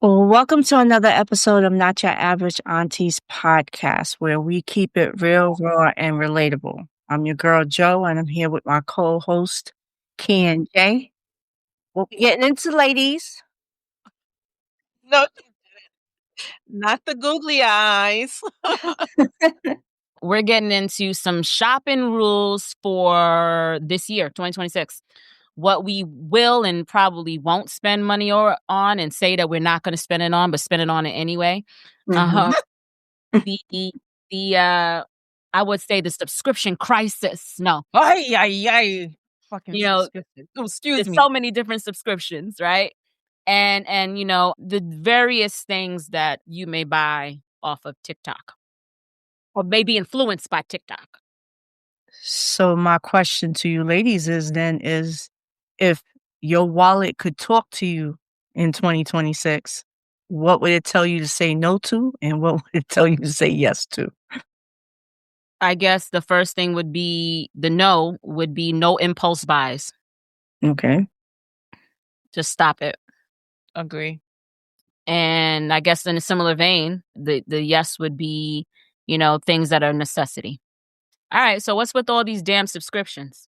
Well, welcome to another episode of Not Your Average Auntie's podcast, where we keep it real, raw, and relatable. I'm your girl, Joe, and I'm here with my co host, Ken J. We'll be getting into ladies. No, not the googly eyes. We're getting into some shopping rules for this year, 2026. What we will and probably won't spend money on and say that we're not going to spend it on, but spend it on it anyway. Mhm. The I would say the subscription crisis. No, Ay, ay, ay. Fucking you know, subscription. Oh, excuse there's me. so many different subscriptions, right? And the various things that you may buy off of TikTok or may be influenced by TikTok. So, my question to you ladies is if your wallet could talk to you in 2026, what would it tell you to say no to, and what would it tell you to say yes to? I guess the first thing would be no impulse buys. Okay. Just stop it. Agree. And I guess in a similar vein, the yes would be, things that are necessity. All right, so what's with all these damn subscriptions?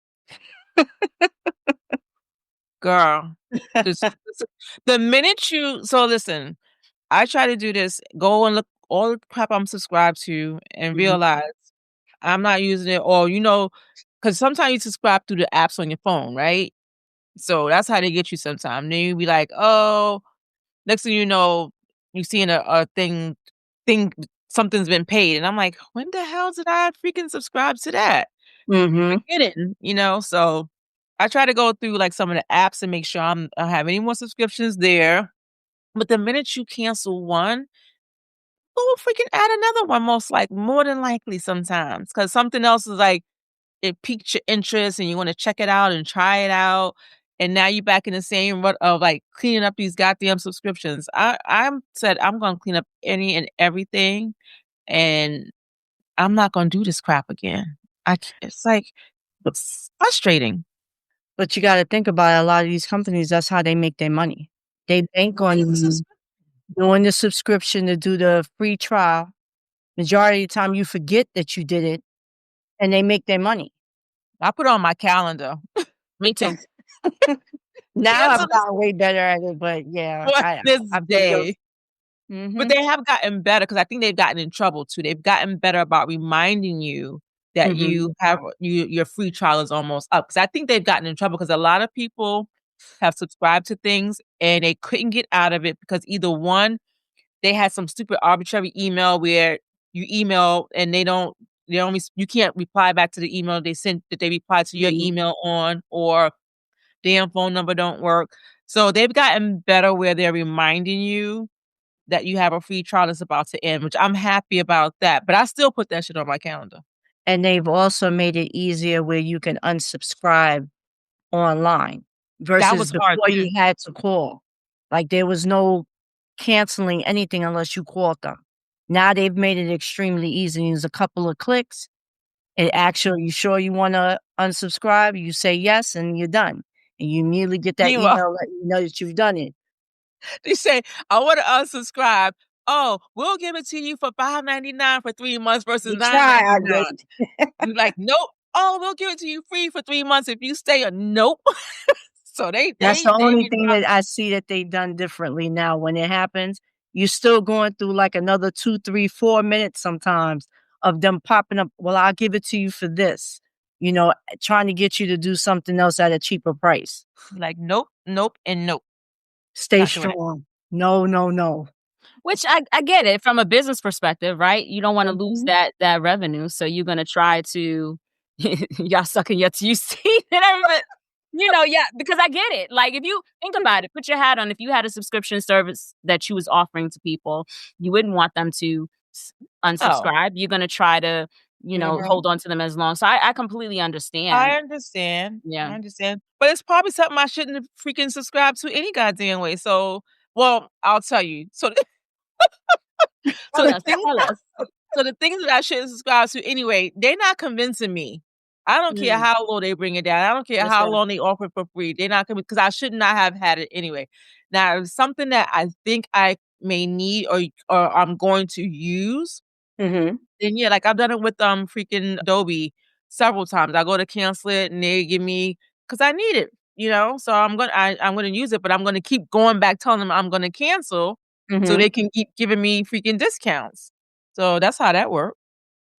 Girl. The minute listen, I try to do this, go and look all the crap I'm subscribed to and Mhm. realize I'm not using it, or because sometimes you subscribe through the apps on your phone, right? So that's how they get you sometimes. Then you be like, oh, next thing you know, you seeing a thing something's been paid. And I'm like, when the hell did I freaking subscribe to that? Mhm. Forgetting, so I try to go through like some of the apps and make sure I don't have any more subscriptions there. But the minute you cancel one, go freaking add another one, more than likely sometimes. Cause something else is like it piqued your interest and you want to check it out and try it out. And now you're back in the same rut of like cleaning up these goddamn subscriptions. I'm said I'm gonna clean up any and everything, and I'm not gonna do this crap again. It's like it's frustrating. But you gotta think about it, a lot of these companies, that's how they make their money. They bank on you doing the subscription to do the free trial. Majority of the time, you forget that you did it, and they make their money. I put it on my calendar. Me too. Now Cancel I've gotten way better at it, but yeah, this I've been day. guilty. But Mhm. they have gotten better because I think they've gotten in trouble too. They've gotten better about reminding you that Mhm. your free trial is almost up. Because I think they've gotten in trouble because a lot of people have subscribed to things and they couldn't get out of it because either one, they had some stupid arbitrary email where you email and you can't reply back to the email they sent that they replied to your Mhm. email on, or damn phone number don't work. So they've gotten better where they're reminding you that you have a free trial that's about to end, which I'm happy about that, but I still put that shit on my calendar. And they've also made it easier where you can unsubscribe online That versus was hard before too. you had to call. Like, there was no canceling anything unless you called them. Now they've made it extremely easy. It's a couple of clicks. It actually, you sure you wanna unsubscribe? You say yes, and you're done. And you immediately get that Meanwhile, email letting you know that you've done it. they say, "I wanna unsubscribe." "Oh, we'll give it to you for $5.99 for 3 months versus You tried, but $9.99." You like, "Nope." "Oh, we'll give it to you free for 3 months if you stay." "Nope." So they that's they the they only be thing trying. that I see that they've done differently now. When it happens, you're still going through, like, another 2, 3, 4 minutes sometimes of them popping up, "Well, I'll give it to you for this," trying to get you to do something else at a cheaper price. Like, "Nope, nope, and nope." Stay Not doing it. strong. No, no, no. Which I get it from a business perspective, right? You don't want to lose Mhm. that revenue, so you're gonna try to y'all sucking your teeth and everything. Yeah, because I get it. Like, if you think about it, put your hat on. If you had a subscription service that you was offering to people, you wouldn't want them to Oh. unsubscribe. You're gonna try to, Mhm. hold on to them as long. So I completely understand. I understand. Yeah. I understand. But it's probably something I shouldn't have freaking subscribed to any goddamn way. So, well, I'll tell you. So, so Tell the us. things Tell us. so the things that I shouldn't subscribe to anyway, they're not convincing me. I don't care how low they bring it down. I don't care how Listen. long they offer it for free. They're not coming because I should not have had it anyway. Now, if something that I think I may need or I'm going to use, Mhm. then yeah, like I've done it with freaking Adobe several times. I go to cancel it and they give me because I need it, So I'm gonna use it, but I'm gonna keep going back telling them I'm gonna cancel so Mhm. they can keep giving me freaking discounts. So that's how that works.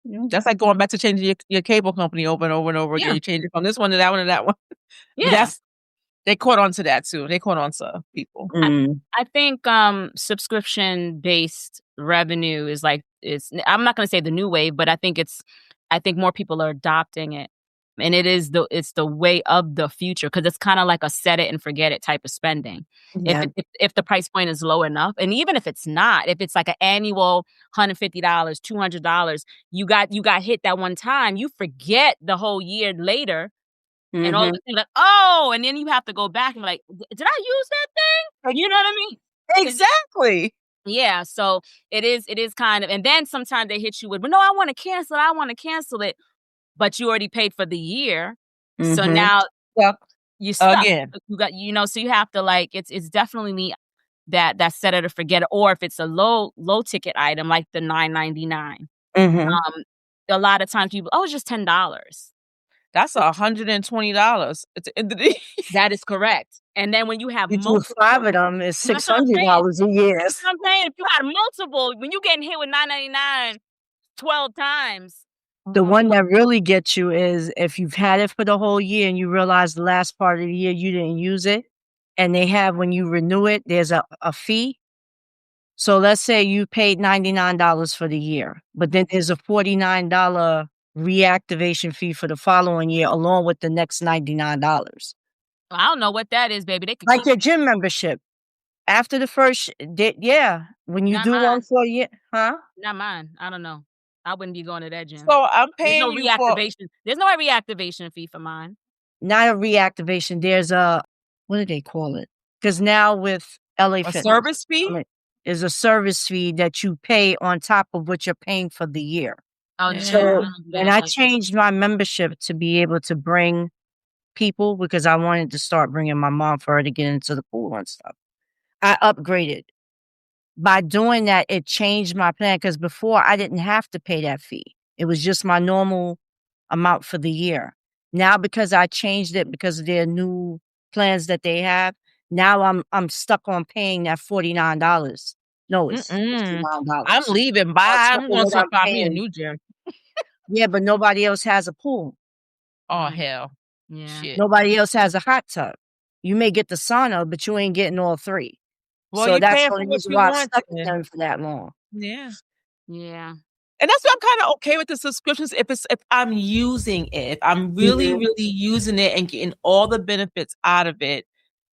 Yeah. That's like going back to changing your cable company over and over and over again. Yeah. You change it from this one to that one to that one. But Yeah. they caught on to that too. They caught on to people. Mm. I think subscription-based revenue is like I'm not gonna say the new wave, but I think more people are adopting it. And it's the way of the future because it's kinda like a set it and forget it type of spending. Yeah. If the price point is low enough, and even if it's not, if it's like an annual $150, $200, you got hit that one time, you forget the whole year later, and all of a Mhm. sudden, like, "Oh," and then you have to go back and be like, Did I use that thing?" You know what I mean? Exactly. Yeah, so it is kind of, and then sometimes they hit you with, "But no, I wanna cancel it," but you already paid for the year, so Mhm. now Stuck you're stuck. again. So you have to, like, it's definitely that set it or forget it, or if it's a low ticket item, like the $9.99, Mhm. um, a lot of times people, "Oh, it's just $10." That's $120 at the end of the That is correct, and then when you have You do 5 multiple, of them, it's that's what I'm saying. $600 a year. That's what I'm saying. If you had multiple, when you getting hit with 9.99 12 times, The oh, one that really gets you is if you've had it for the whole year and you realize the last part of the year you didn't use it, and they have when you renew it, there's a fee. So let's say you paid $99 for the year, but then there's a $49 reactivation fee for the following year along with the next $99. I don't know what that is, baby. They could Like keep your gym membership. After the first yeah, when you not do one mine, for a year huh? not mine. I don't know. I wouldn't be going to that gym. So I'm paying you for There's no reactivation fee for mine. Not a reactivation, there's a what do they call it? Because now with LA a Fitness, service fee? is a service fee that you pay on top of what you're paying for the year. Oh, no, I Yeah. So, don't do when that. I Like, changed my membership to be able to bring people because I wanted to start bringing my mom for her to get into the pool and stuff, I upgraded. By doing that, it changed my plan because before I didn't have to pay that fee. It was just my normal amount for the year. Now because I changed it because of their new plans that they have, now I'm stuck on paying that $49. No, it's Mm-mm. I'm $59 leaving. on Bye. top I'm of going what to I'm find me a paying. new gym. Yeah, but nobody else has a pool. Oh, mm, hell. yeah. Shit. Nobody else has a hot tub. You may get the sauna, but you ain't getting all 3. Well, So you that's paying the for only what reason you why I want stuck with then. them for that long. Yeah. Yeah. And that's why I'm kinda okay with the subscriptions if I'm using it. If I'm really, Mhm. really using it and getting all the benefits out of it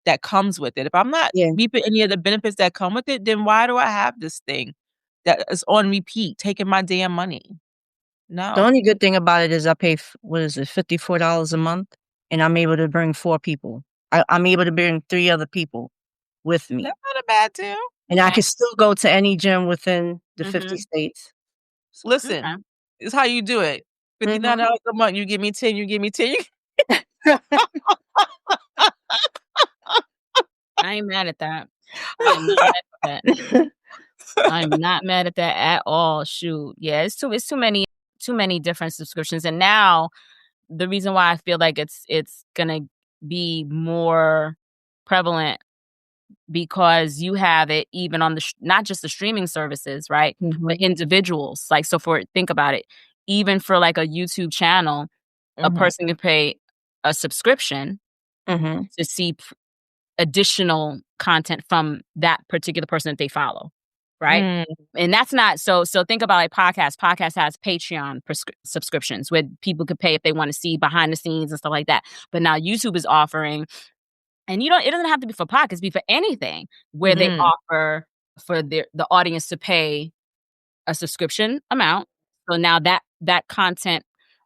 that comes with it. If I'm not Yeah. reaping any of the benefits that come with it, then why do I have this thing that is on repeat, taking my damn money? The No. only good thing about it is I pay what is it, $54 a month, and I'm able to bring 4 people. I'm able to bring 3 other people with me, That's not a bad deal. and I Okay. can still go to any gym within the 50 Mhm. states. So Okay. Listen, it's how you do it. mhm. $59 a month, you give me 10, you give me 10, you I ain't mad at that. I am not mad at that. I'm not mad at that at all. Shoot. Yeah, it's too many different subscriptions. And now the reason why I feel like it's gonna be more prevalent because you have it even on not just the streaming services, right? But Mhm, individuals. Like, so think about it. Even for like a YouTube channel, a Mhm. person can pay a subscription mhm, to see additional content from that particular person that they follow, right? Mm, And that's not so think about like podcasts. Podcast has Patreon subscriptions where people could pay if they want to see behind the scenes and stuff like that. But now YouTube is offering, and it doesn't have to be for podcasts, be for anything where they mm, offer for the audience to pay a subscription amount. So now that content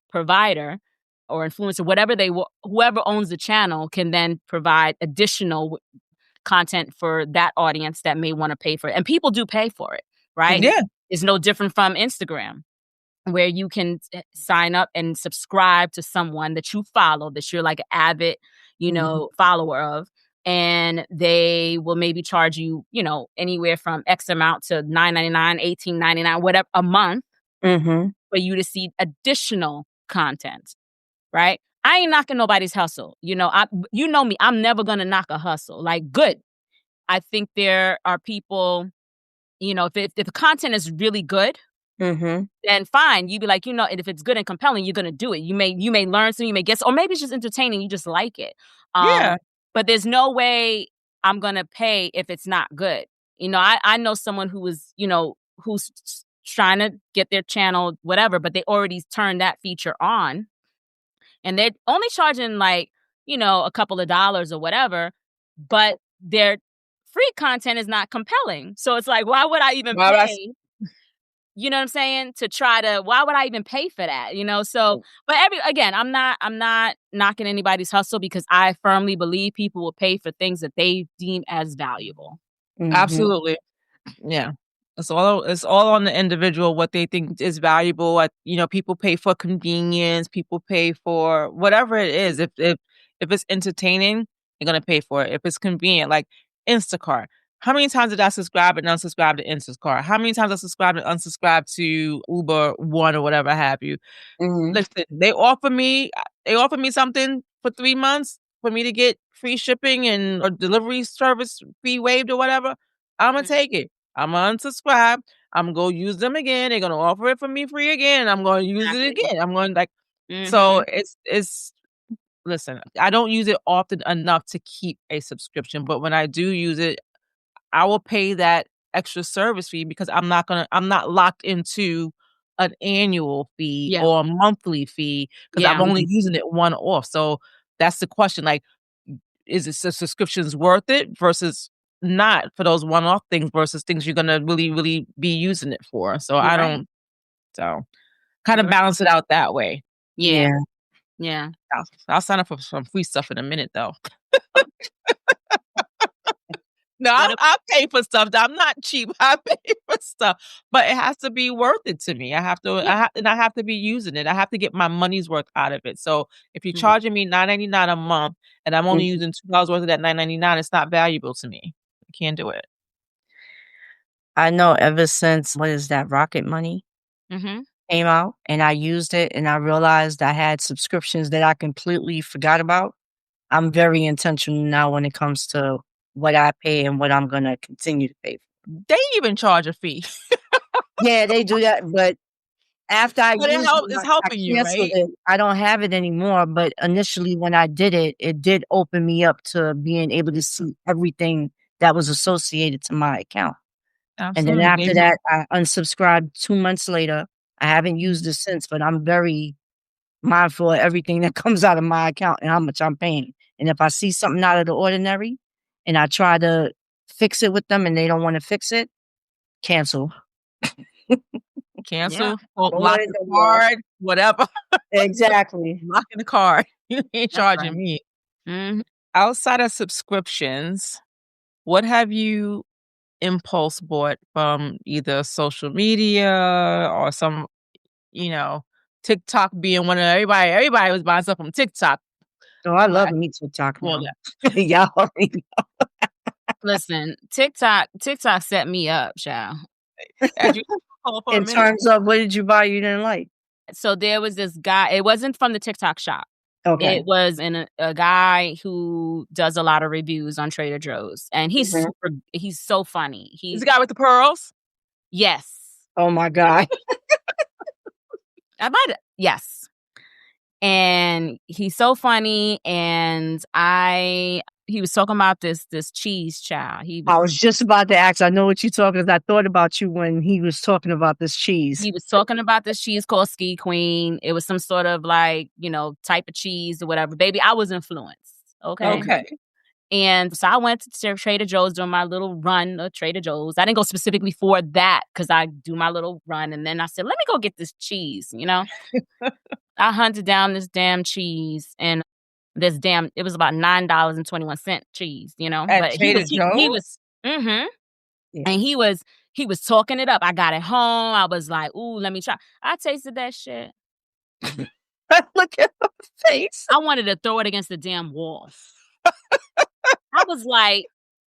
provider or influencer, whatever whoever owns the channel can then provide additional content for that audience that may want to pay for it. And people do pay for it, right? yeah. It's no different from Instagram. where you can sign up and subscribe to someone that you follow, that you're like an avid, follower of. And they will maybe charge you, anywhere from X amount to $9.99, $18.99, whatever a month Mhm. for you to see additional content, right? I ain't knocking nobody's hustle. You know me, I'm never gonna knock a hustle. Like, good. I think there are people, if the content is really good, Mhm. then fine. You'd be like, and if it's good and compelling, you're gonna do it. You may learn something, you may get, or maybe it's just entertaining. You just like it. Yeah. But there's no way I'm gonna pay if it's not good. I know someone who is, who's trying to get their channel, whatever, but they already turned that feature on, and they're only charging like, a couple of dollars or whatever, but their free content is not compelling. So it's like, why would I even Well, that's pay? You know what I'm saying? Why would I even pay for that? So, but again, I'm not knocking anybody's hustle, because I firmly believe people will pay for things that they deem as valuable. Mhm. absolutely. Yeah. It's all on the individual, what they think is valuable. People pay for convenience, people pay for whatever it is. If it's entertaining, they're gonna pay for it. If it's convenient, like Instacart. How many times did I subscribe and unsubscribe to Instacart? How many times I subscribed and unsubscribed to Uber One or whatever have you? Mhm. Listen, they offer me something for 3 months for me to get free shipping and or delivery service fee waived or whatever. Imma Mhm. take it. Imma unsubscribe. Imma go use them again. They're gonna offer it for me free again, and I'm gonna use it Exactly. again. I'm going like so Mhm. it's listen, I don't use it often enough to keep a subscription, but when I do use it, I will pay that extra service fee because I'm not locked into an annual fee Yeah. or a monthly fee because 'cause I'm Yeah. only Mhm. using it one off. So that's the question, like, is it subscriptions worth it versus not for those one-off things versus things you're gonna really, really be using it for. So You're I right. don't so kinda You're right. balance it out that way. Yeah. Yeah. Yeah. I'll sign up for some free stuff in a minute though. Oh, No, but I pay for stuff. I'm not cheap. I pay for stuff, but it has to be worth it to me. I have to, yeah. and I have to be using it. I have to get my money's worth out of it. So if you're Mhm. charging me $9.99 a month and I'm only Mhm. using $2 worth of that $9.99, it's not valuable to me. I can't do it. I know ever since what is that, Rocket Money Mhm. came out, and I used it, and I realized I had subscriptions that I completely forgot about. I'm very intentional now when it comes to what I pay and what I'm gonna continue to pay. They even charge a fee, Yeah, they do that, but after I but used it, it's I helping you, canceled right? it. I don't have it anymore, but initially when I did it, it did open me up to being able to see everything that was associated to my account. And then Absolutely. after Maybe that, I unsubscribed 2 months later. I haven't Mhm. used it since, but I'm very mindful of everything that comes out of my account and how much I'm paying. And if I see something out of the ordinary and I try to fix it with them and they don't wanna fix it, cancel. Yeah. Cancel or Don't let lock it the go more. card, whatever. Exactly. Locking the card. You ain't That's charging right. me. Mhm. Outside of subscriptions, what have you impulse bought from either social media or some, you know, TikTok being one of everybody was buying stuff from TikTok. Oh, I love Like, me TikTok well, now. Y'all already Listen, TikTok set me up, child. as you hold for a in minute. terms of what did you buy you didn't like? So there was this guy, it wasn't from the TikTok shop. Okay. It was a guy who does a lot of reviews on Trader Joe's, and Mhm. he's so funny. Is the guy with the pearls? Yes. Oh my god. I might yes. And he's so funny, and he was talking about this cheese child. I was just about to ask, I know what you're talking 'cause I thought about you when he was talking about this cheese. He was talking about this cheese called Ski Queen. It was some sort of like, type of cheese or whatever. Baby, I was influenced. Okay. Okay. Okay. And so I went to Trader Joe's during my little run of Trader Joe's. I didn't go specifically for that because I do my little run. And then I said, let me go get this cheese. I hunted down this damn cheese, and it was about $9.21 cheese, At but he Trader was, he Joe's? was, mm-hmm. Yeah. And he was talking it up. I got it home. I was like, "Ooh, let me try." I tasted that shit. Look at her face. I wanted to throw it against the damn wall. I was like,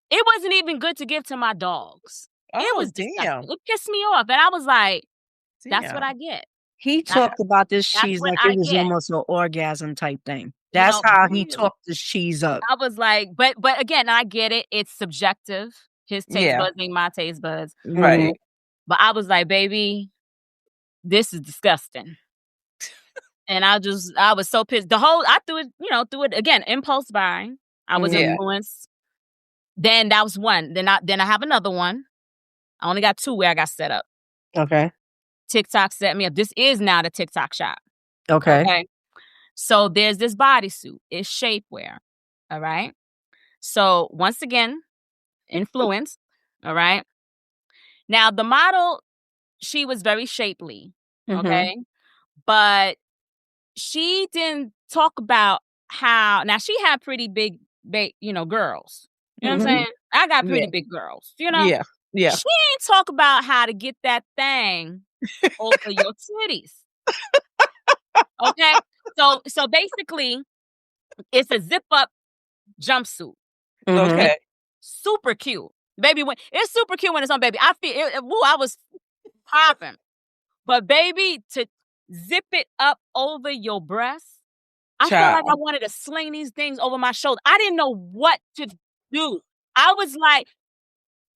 it wasn't even good to give to my dogs. It Oh, was disgusting. damn. It pissed me off, and I was like, "That's what Damn. I get. He That talked about this that's cheese what like it I was get." almost an orgasm type thing. You That's know, how he really. talked this cheese up. I was like, but again, I get it. It's subjective. His taste Yeah. buds ain't my taste buds. Mhm. Right. But I was like, "Baby, this is disgusting." And I was so pissed. I threw it again, impulse buying. I was Mhm. Yeah. influenced. Then that was one. Then I have another one. I only got 2 where I got set up. Okay. TikTok set me up. This is now the TikTok shop. Okay. Okay. So there's this bodysuit. It's shapewear. All right. So once again, influence. All right. Now the model, she was very shapely. Mhm. Okay. But she didn't talk about how now she had pretty big girls. You know what I'm Mhm. saying? I got Yeah. pretty big girls, you know? Yeah. Yeah. She ain't talk about how to get that thing over your titties. Okay? So basically, it's a zip up jumpsuit. Mhm. It's Okay. super cute. Baby, when it's super cute when it's on, baby. I feel woo, I was popping. But baby, to zip it up over your breast, I felt like I Child. wanted to sling these things over my shoulder. I didn't know what to do. I was like,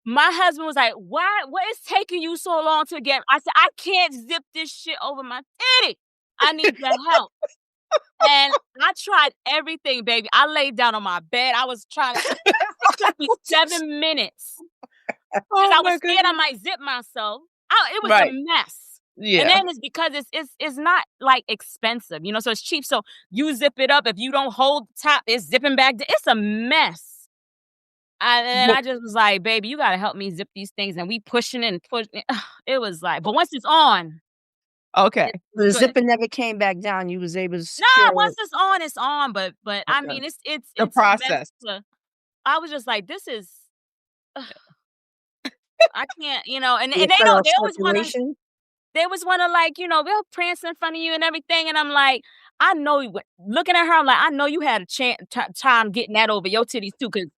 my husband was like, "Why? What is taking you so long to get?" I said, "I can't zip this shit over my titty. I need your help." And I tried everything, baby. I laid down on my bed. I was trying to. It took me 7 minutes because Oh I was my scared I goodness. might zip myself. It was a Right. mess. And Yeah. then it's because it's not like expensive, so it's cheap. So you zip it up. If you don't hold the top, it's zipping back. It's a mess. And But I just was like, "Baby, you gotta help me zip these things." And we pushing and pushing. It was like, but once it's on, okay. it's The good. zipper never came back down. You was able to No, secure once it. it's on, it's on. But I Okay. mean, The it's a mess. process. I was just like, this is. I can't, Did and it they cut don't. off They always wanna. circulation? They always wanna they'll prance in front of you and everything. And I'm like, I know you. Looking at her, I'm like, I know you had a time getting that over your titties too, because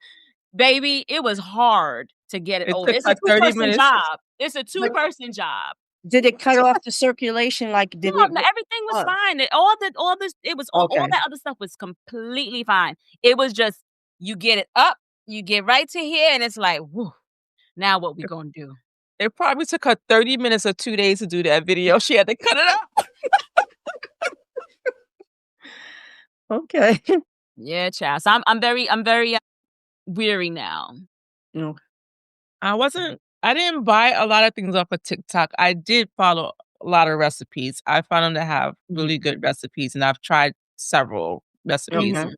baby, it was hard to get it It over. took It's a like 30 two-person minutes. job. It's a But two-person job. did it cut off the circulation? Like, No, did it? no, everything was Oh, fine. All this, it was all okay. that other stuff was completely fine. It was just you get it up, you get right to here, and it's like, whoo, now what we gonna do? It probably took her 30 minutes or 2 days to do that video. She had to cut it out. Okay. Yeah, child. So I'm very weary now. No. I didn't buy a lot of things off of TikTok. I did follow a lot of recipes. I found them to have Mhm. really good recipes, and I've tried several recipes. Okay. Mhm.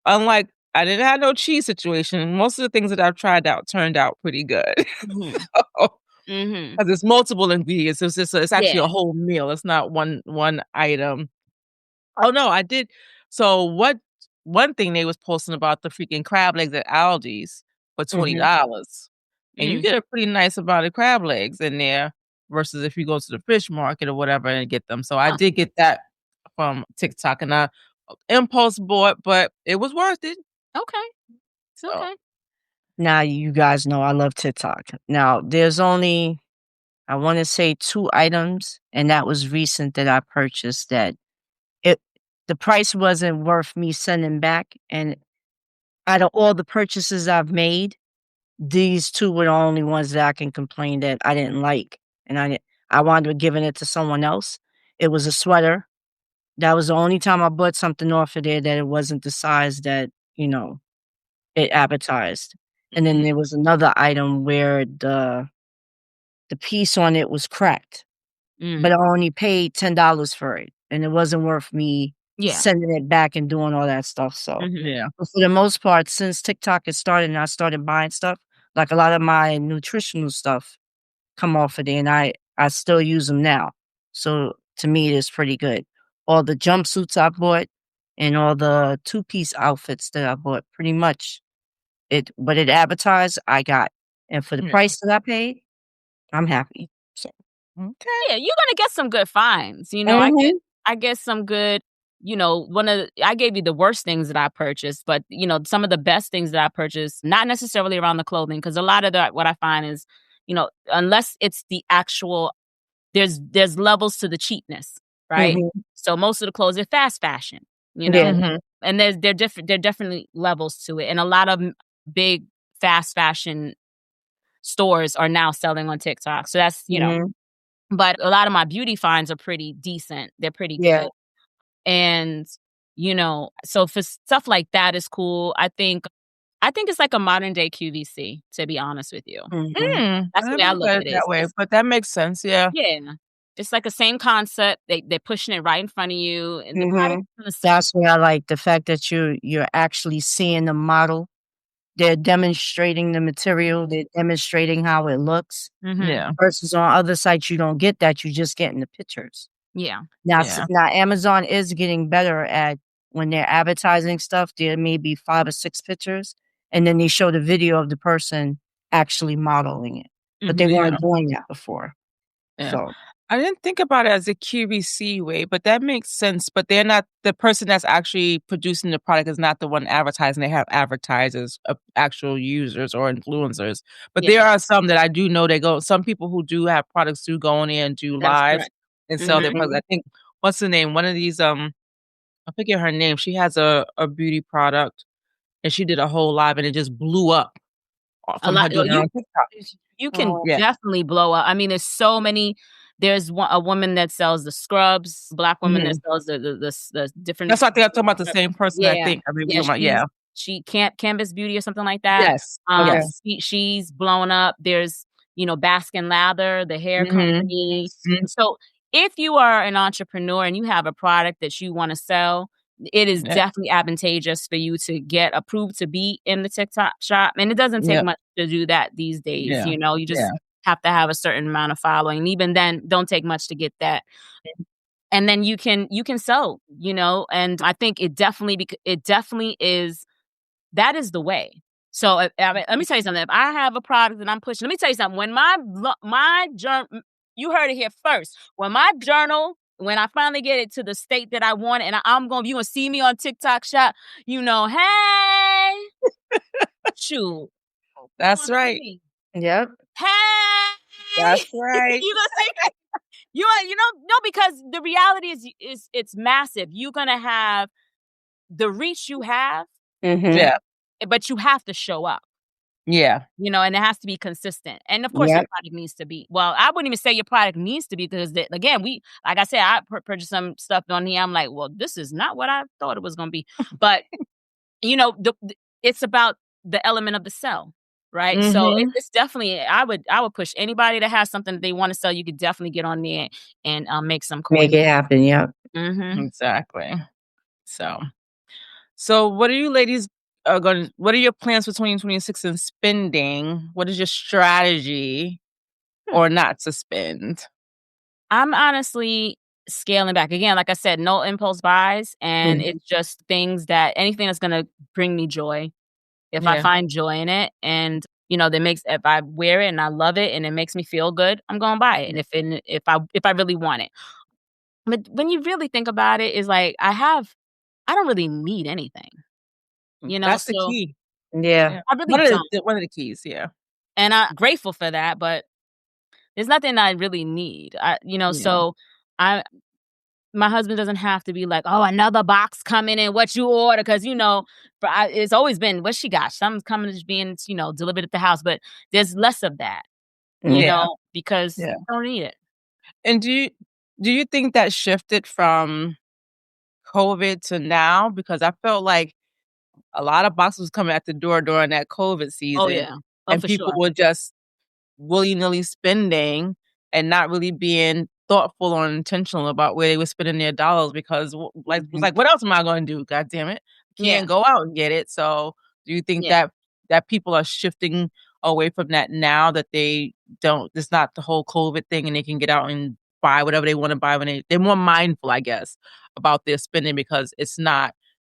Unlike I didn't have no cheese situation. Most of the things that I've tried out turned out pretty good. Mhm. So, Mhm. 'cause it's multiple ingredients. It's actually a Yeah. whole meal. It's not one item. Oh, no, I did so one thing they was posting about the freaking crab legs at Aldi's for Mhm. $20, and you Mm. get a pretty nice amount of crab legs in there versus if you go to the fish market or whatever and get them. So I Huh. did get that from TikTok, and I impulse bought, but it was worth it. Okay. It's So okay. Now you guys know I love TikTok. Now there's only I want to say 2 items, and that was recent that I purchased that it the price wasn't worth me sending back, and out of all the purchases I've made, these 2 were the only ones that I can complain that I didn't like, and I wound up giving it to someone else. It was a sweater. That was the only time I bought something off of there that it wasn't the size that, it advertised. And then Mhm. there was another item where the piece on it was cracked, but I Mm. only paid $10 for it, and it wasn't worth me Yeah. sending it back and doing all that stuff, so Mhm. yeah. but for the most part, since TikTok has started and I started buying stuff, like, a lot of my nutritional stuff come off of there, and I still use them now. So, to me, it's pretty good. All the jumpsuits I bought and all the two-piece outfits that I bought, pretty much what it advertised, I got. and for the Yeah. price that I paid, I'm happy. So Okay. Yeah, you're gonna get some good finds, you know, mhm, I get some good, one of the I gave you the worst things that I purchased, but, some of the best things that I purchased, not necessarily around the clothing, because a lot of that what I find is, unless it's the actual there's levels to the cheapness, right? mhm, So most of the clothes are fast fashion, yeah, Mhm. and there definitely levels to it, and a lot of big fast fashion stores are now selling on TikTok. So that's, mhm, but a lot of my beauty finds are pretty decent. They're pretty yeah, good. And, so for stuff like that is cool. I think it's like a modern day QVC, to be honest with you. mhm, Mm, I That's the way never I looked look at at it it. that way, but that makes sense, yeah. Yeah. It's like the same concept. They're pushing it right in front of you, and the product mhm. is the same. That's what I like, the fact that you're actually seeing the model. They're demonstrating the material, they're demonstrating how it looks, Mhm. Yeah, versus on other sites, you don't get that, you just getting the pictures. Yeah. yeah. Now Amazon is getting better at when they're advertising stuff, there may be 5 or 6 pictures, and then they show the video of the person actually modeling it, but they Mhm. Yeah, weren't doing that before. yeah. So I didn't think about it as a QVC way, but that makes sense, but they're not the person that's actually producing the product is not the one advertising, they have advertisers, actual users or influencers, but Yeah, there are some that I do know they go some people who do have products do go on there and do that is lives correct. and sell their Mhm. products. I think what's the name? One of these, I forget her name, she has a beauty product, and she did a whole live, and it just blew up, A from her lot doing it you on TikTok. you can oh, Yeah. definitely blow up. I mean, there's so many there's a woman that sells the scrubs, black woman that Mhm. sells the different That's why I think I'm talking about the same person, I Yeah. think. I mean, we're Yeah, talking about yeah. she Canvas Beauty or something like that. Yes, yes. She's blown up. There's, Baskin Lather, the hair Mhm. company. Mm, So, if you are an entrepreneur and you have a product that you wanna sell, it is yeah, definitely advantageous for you to get approved to be in the TikTok shop, and it doesn't take yep, much to do that these days, yeah, you yeah. just have to have a certain amount of following, and even then, don't take much to get that. And then you can sell, and I think it definitely is that is the way. So, I mean, let me tell you something, if I have a product that I'm pushing let me tell you something, when my you heard it here first. When I finally get it to the state that I want it, and you gonna see me on TikTok shop, "Hey, shoot, you That's gonna see right. me. yep, Hey!" That's right. You gonna see me. No, because the reality is it's massive. You're gonna have the reach you have, mhm, Yeah, but you have to show up, yeah. and it has to be consistent. And of course, your yep, product needs to be, well, I wouldn't even say your product needs to be because, again, like I said, I purchased some stuff on here. I'm like, well, this is not what I thought it was going to be. But, it's about the element of the sell. Right. So Mhm. it's definitely, I would push anybody that has something that they want to sell. You could definitely get on there and make some make coin. it happen, yep. Hmm. Exactly. So so what are you ladies are gonna what are your plans for 2026 in spending? What is your strategy or not to spend? I'm honestly scaling back. Again, like I said, no impulse buys, and Mhm, it's just anything that's gonna bring me joy. If I Yeah, find joy in it and, that makes if I wear it and I love it and it makes me feel good, I'm gonna buy it. yeah. And if I really want it. But when you really think about it, it's like I don't really need anything, That's the so key. yeah, Yeah. I really don't. One of the keys, yeah. And I'm grateful for that, but there's nothing I really need. Yeah. So I my husband doesn't have to be like, "Oh, another box coming in, what you order?" Because, it's always been, "What she got? Something's coming, is being, delivered at the house." But there's less of that, mm, Yeah, because yeah. I don't need it. And do you think that shifted from COVID to now? Because I felt like a lot of boxes was coming at the door during that COVID Oh, season, yeah. Oh, and for people sure. were just willy-nilly spending and not really being thoughtful or intentional about where they were spending their dollars because was mhm. like, "What else am I gonna do? God damn it. Yeah. Can't go out and get it." So, do you think Yeah. that people are shifting away from that now that they don't it's not the whole COVID thing and they can get out and buy whatever they wanna buy when they're more mindful, I guess, about their spending because it's not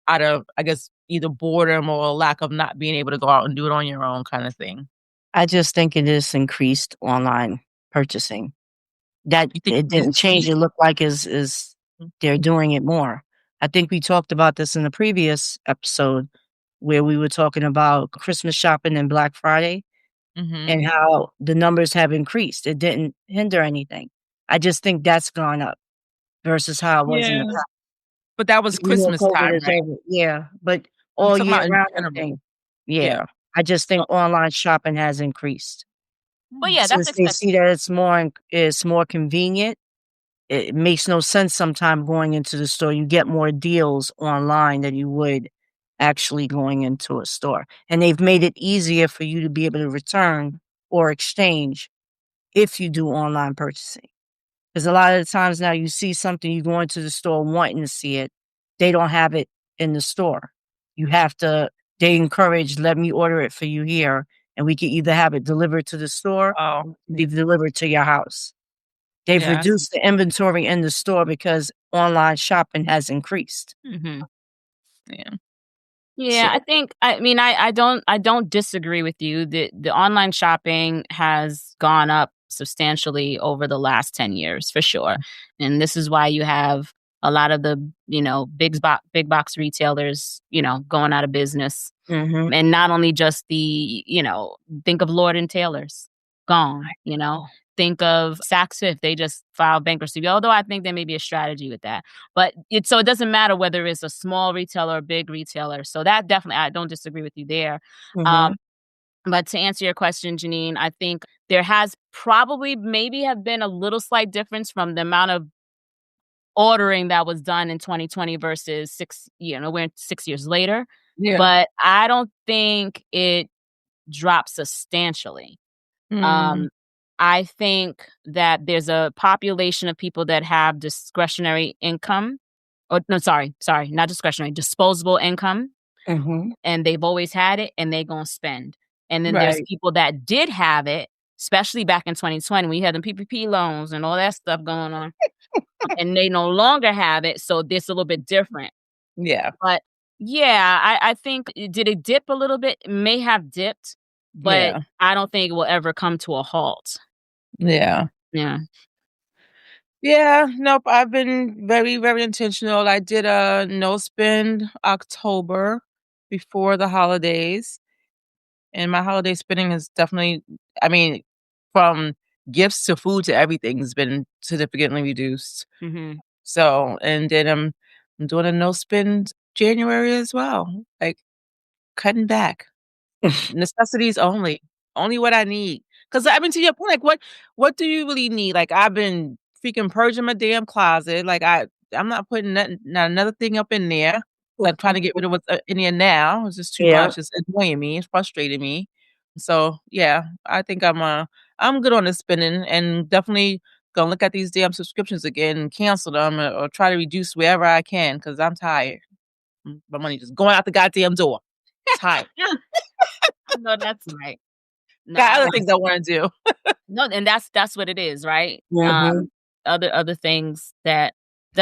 out of, I guess, either boredom or a lack of not being able to go out and do it on your own kinda thing? I just think it is increased online purchasing. That You think it it is didn't change, cheap? it looked like is they're doing it more. I think we talked about this in the previous episode where we were talking about Christmas shopping and Black Friday Mhm. and how the numbers have increased. It didn't hinder anything. I just think that's gone up versus how it was in Yeah, the past. but that was We know Christmas COVID time, is right? over. Yeah, but I'm all talking year about in round, I general. think. Yeah. Yeah, I just think Oh, online shopping has increased. But yeah, that's Since they expensive. see that it's more convenient, it makes no sense sometime going into the store. You get more deals online than you would actually going into a store, and they've made it easier for you to be able to return or exchange if you do online purchasing. Because a lot of the times now you see something, you go into the store wanting to see it, they don't have it in the store. You have to they encourage, "Let me order it for you here, and we can either have it delivered to the store, oh, be delivered to your house." They've yeah, I see. reduced the inventory in the store because online shopping has increased. Mhm. Yeah. Yeah, So I mean, I don't disagree with you. The online shopping has gone up substantially over the last 10 years for sure. And this is why you have a lot of the, big box retailers, going out of business. mhm. And not only just think of Lord and Taylor's gone, Oh. think of Saks Fifth, they just filed bankruptcy, although I think there may be a strategy with that. But it doesn't matter whether it's a small retailer or a big retailer. So that definitely, I don't disagree with you there. Um, Mhm. but to answer your question, Janine, I think there has probably maybe have been a little slight difference from the amount of ordering that was done in 2020 versus we're 6 years later. Yeah. But I don't think it dropped substantially. Mm, Um, I think that there's a population of people that have discretionary income. Or no, sorry, not discretionary, disposable income, Mhm. and they've always had it, and they gonna spend. And then there's right. people that did have it, especially back in 2020, we had them PPP loans and all that stuff going on, and they no longer have it, so this a little bit different. Yeah, But yeah, I think did it dip a little bit? It may have dipped, but yeah, I don't think it will ever come to a halt. yeah. Yeah. Yeah, nope, I've been very, very intentional. I did a no spend October before the holidays, and my holiday spending is definitely I mean, from gifts to food to everything has been significantly reduced. Mhm. So, and then I'm doing a no spend January as well, like cutting back. Necessities only. Only what I need. Cause I mean, to your point, like, what do you really need? Like, I've been freaking purging my damn closet, like, I'm not putting nothing not another thing up in there, like, trying to get rid of what's, in there now, it's just too Yeah. much, it's annoying me, it's frustrating me. So, yeah, I think I'm good on the spending and definitely gonna look at these damn subscriptions again and cancel them or try to reduce wherever I can because 'cause I'm tired. My money just going out the goddamn door. Tired. I know that's right. No, Got other things I wanna do. no, and that's what it is, right? Mhm. Other things that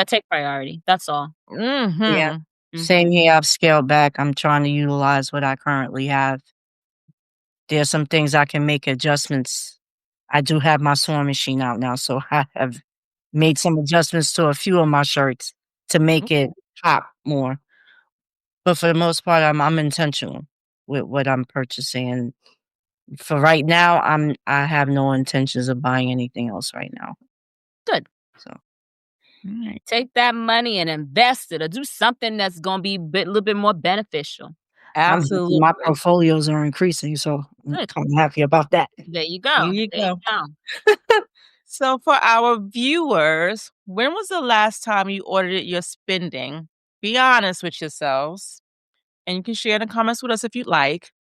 take priority. That's all. Yeah. Mhm. Same Mhm. here, I've scaled back. I'm trying to utilize what I currently have. There's some things I can make adjustments. I do have my sewing machine out now, so I have made some adjustments to a few of my shirts to make it Okay. pop more. But for the most part, I'm intentional with what I'm purchasing, and for right now, I have no intentions of buying anything else right now. Good. So, Alright. Take that money and invest it or do something that's gonna be little bit more beneficial. I'm happy my Absolutely. portfolios are increasing, so I'm Good. kinda happy about that. There you Here go. you There you go. go. So for our viewers, when was the last time you audited your spending? Be honest with yourselves, and you can share in the comments with us if you'd like.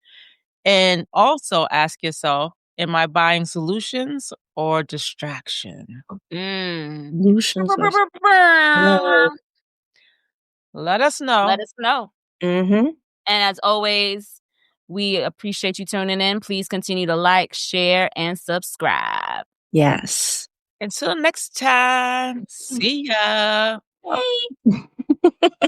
And also ask yourself, am I buying solutions or distraction? Mm. Solutions or right. Let us Let know. us know. Mhm. And as always, we appreciate you tuning in. Please continue to like, share, and subscribe. Yes. Until next time, see ya. Bye.